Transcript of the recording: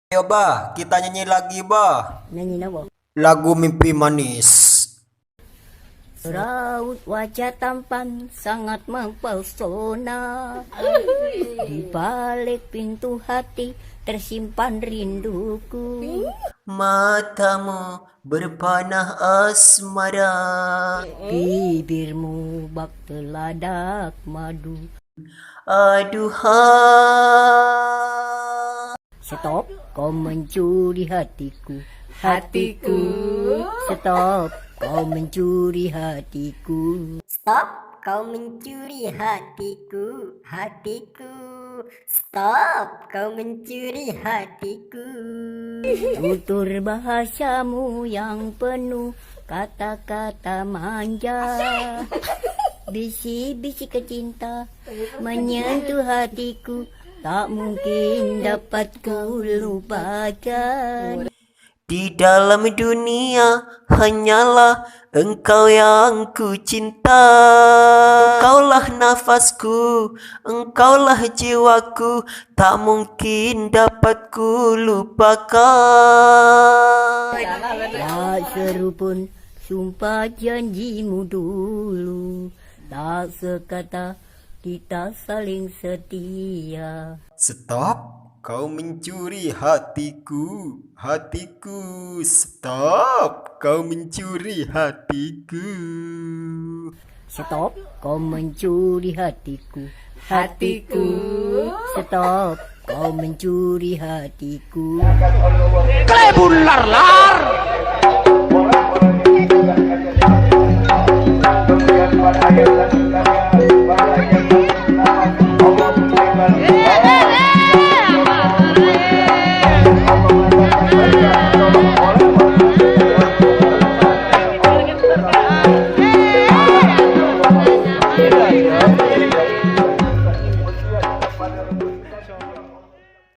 Ayo bah, kita nyanyi lagi bah. Nyanyi apa? Lagu Mimpi Manis. Raut wajah tampan sangat mempesona. Di balik pintu hati tersimpan rinduku. Matamu berpanah asmara. Bibirmu bak teladak madu. Aduhai. Stop, kau mencuri hatiku. Hatiku. Stop, kau mencuri hatiku. Stop, kau mencuri hatiku, hatiku. Stop, kau mencuri hatiku. Tutur bahasamu yang penuh kata-kata manja. Bisi-bisi kecinta menyentuh hatiku, tak mungkin dapat ku lupakan. Di dalam dunia hanyalah engkau yang ku cinta. Engkaulah nafasku, engkaulah jiwaku, tak mungkin dapat ku lupakan. Tak seru pun sumpah janjimu dulu, tak sekata kita saling setia. Stop, kau mencuri hatiku, hatiku. Stop, kau mencuri hatiku. Stop, kau mencuri hatiku. Hatiku. Stop, kau mencuri hatiku. Klebun lar. Kemudian pada akhirnya